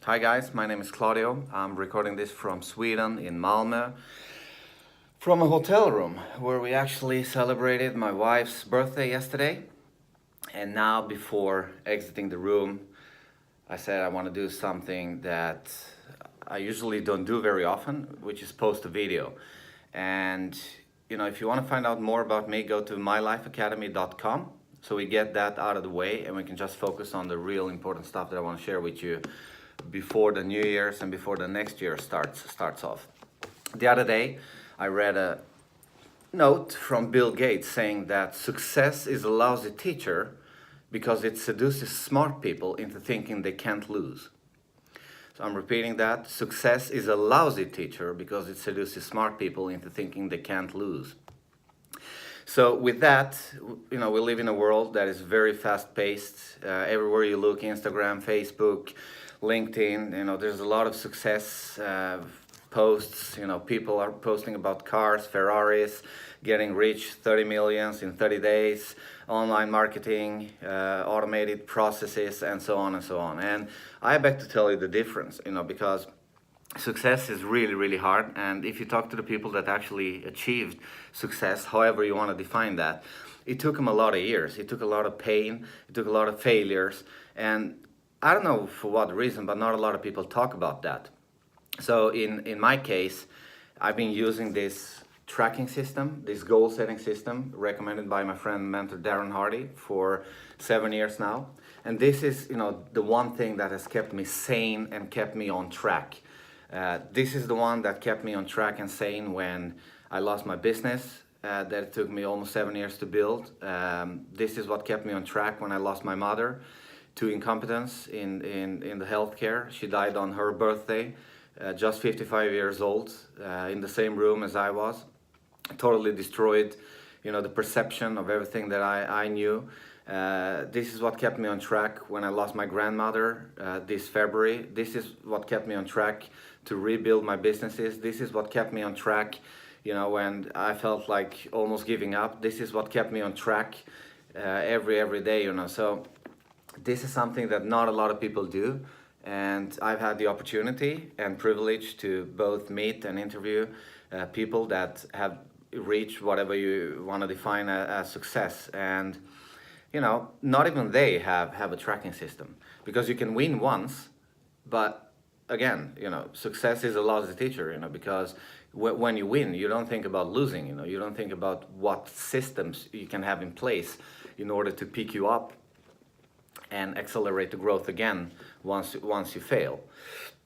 Hi guys, my name is Claudio. I'm recording this from Sweden in Malmö, from a hotel room where we actually celebrated my wife's birthday yesterday. And now, before exiting the room, I said I want to do something that I usually don't do very often, which is post a video. And if you want to find out more about me, go to mylifeacademy.com. So we get that out of the way and we can just focus on the real important stuff that I want to share with you before the New Year's and before the next year starts off. The other day, I read a note from Bill Gates saying that success is a lousy teacher because it seduces smart people into thinking they can't lose. So I'm repeating that. Success is a lousy teacher because it seduces smart people into thinking they can't lose. So with that, we live in a world that is very fast-paced. Everywhere you look, Instagram, Facebook, LinkedIn, there's a lot of success posts. People are posting about cars, Ferraris, getting rich, 30 millions in 30 days, online marketing, automated processes, and so on and so on. And I beg to tell you the difference, because success is really, really hard. And if you talk to the people that actually achieved success, however you want to define that, it took them a lot of years. It took a lot of pain. It took a lot of failures. And I don't know for what reason, but not a lot of people talk about that. So in my case, I've been using this tracking system, this goal setting system recommended by my friend and mentor Darren Hardy for 7 years now. And this is, the one thing that has kept me sane and kept me on track. This is the one that kept me on track and sane when I lost my business that it took me almost 7 years to build. This is what kept me on track when I lost my mother to incompetence in the healthcare. She died on her birthday, just 55 years old, in the same room as I was. Totally destroyed, the perception of everything that I knew. This is what kept me on track when I lost my grandmother this February. This is what kept me on track to rebuild my businesses. This is what kept me on track, when I felt like almost giving up. This is what kept me on track every day, So this is something that not a lot of people do. And I've had the opportunity and privilege to both meet and interview people that have reached whatever you want to define as success. And not even they have a tracking system, because you can win once, but again, success is a lousy teacher, because when you win, you don't think about losing, you don't think about what systems you can have in place in order to pick you up and accelerate the growth again once you fail.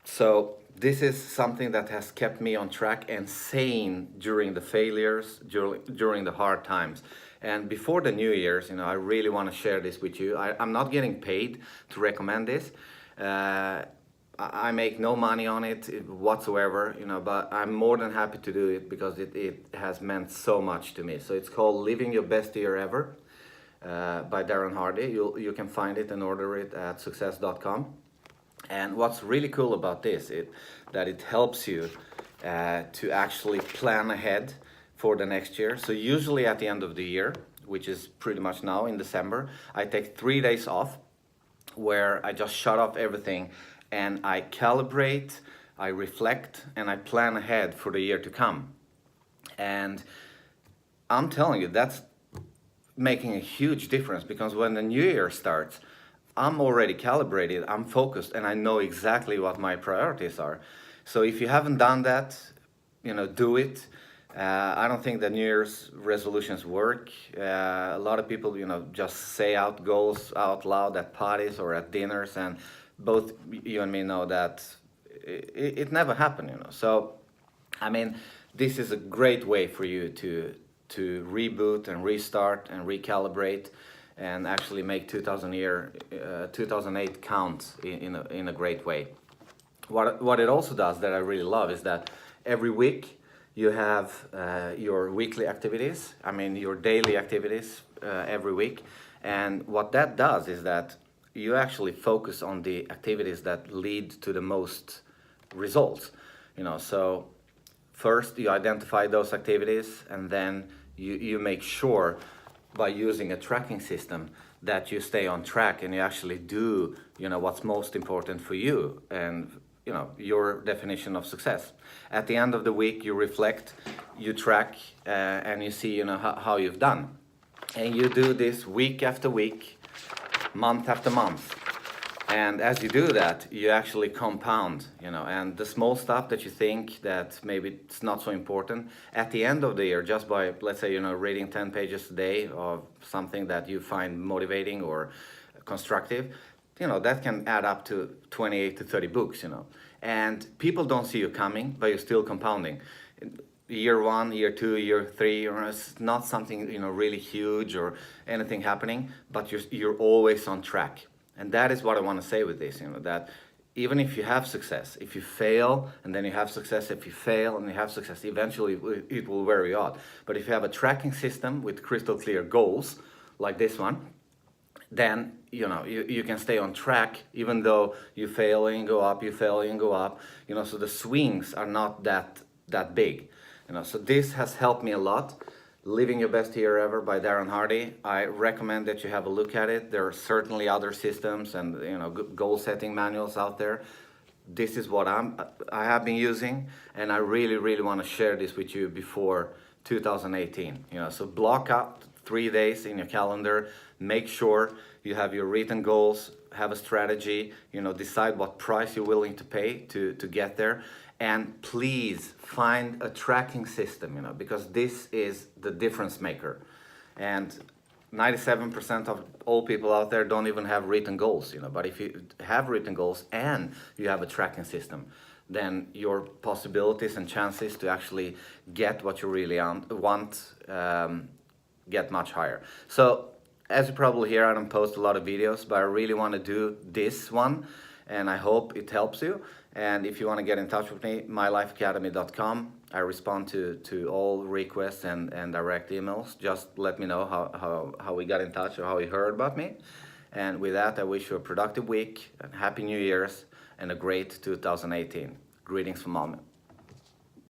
So this is something that has kept me on track and sane during the failures, during the hard times. And before the New Year's, I really want to share this with you. I'm not getting paid to recommend this. I make no money on it whatsoever, but I'm more than happy to do it because it has meant so much to me. So it's called Living Your Best Year Ever by Darren Hardy. You can find it and order it at success.com. And what's really cool about this is that it helps you to actually plan ahead for the next year. So usually at the end of the year, which is pretty much now in December, I take 3 days off where I just shut off everything and I calibrate, I reflect, and I plan ahead for the year to come. And I'm telling you, that's making a huge difference, because when the new year starts, I'm already calibrated, I'm focused, and I know exactly what my priorities are. So if you haven't done that, do it. I don't think that New Year's resolutions work. A lot of people, just say out goals out loud at parties or at dinners, and both you and me know that it never happened, So, this is a great way for you to reboot and restart and recalibrate and actually make 2008 count in a great way. What it also does that I really love is that every week you have your weekly activities, your daily activities every week. And what that does is that you actually focus on the activities that lead to the most results. So first you identify those activities, and then you make sure by using a tracking system that you stay on track and you actually do, what's most important for you and, your definition of success. At the end of the week, you reflect, you track, and you see, how you've done. And you do this week after week, month after month. And as you do that, you actually compound, and the small stuff that you think that maybe it's not so important, at the end of the year, just by, let's say, reading 10 pages a day of something that you find motivating or constructive, that can add up to 28 to 30 books, And people don't see you coming, but you're still compounding. Year 1, year 2, year 3, it's not something, really huge or anything happening, but you're always on track. And that is what I want to say with this, that even if you have success, if you fail and then you have success, if you fail and you have success, eventually it will wear you out. But if you have a tracking system with crystal clear goals, like this one, then you can stay on track even though you fail and go up, you fail and go up, so the swings are not that big. So this has helped me a lot. Living Your Best Year Ever by Darren Hardy. I recommend that you have a look at it. There are certainly other systems and goal setting manuals out there. This is what I have been using, and I really want to share this with you before 2018. So block out 3 days in your calendar. Make sure you have your written goals, have a strategy, decide what price you're willing to pay to get there. And please find a tracking system, because this is the difference maker. And 97% of all people out there don't even have written goals, But if you have written goals and you have a tracking system, then your possibilities and chances to actually get what you really want get much higher. So, as you probably hear, I don't post a lot of videos, but I really want to do this one, and I hope it helps you. And if you want to get in touch with me, mylifeacademy.com. I respond to all requests and direct emails. Just let me know how we got in touch or how you heard about me. And with that, I wish you a productive week, and Happy New Year's, and a great 2018. Greetings from Malmö.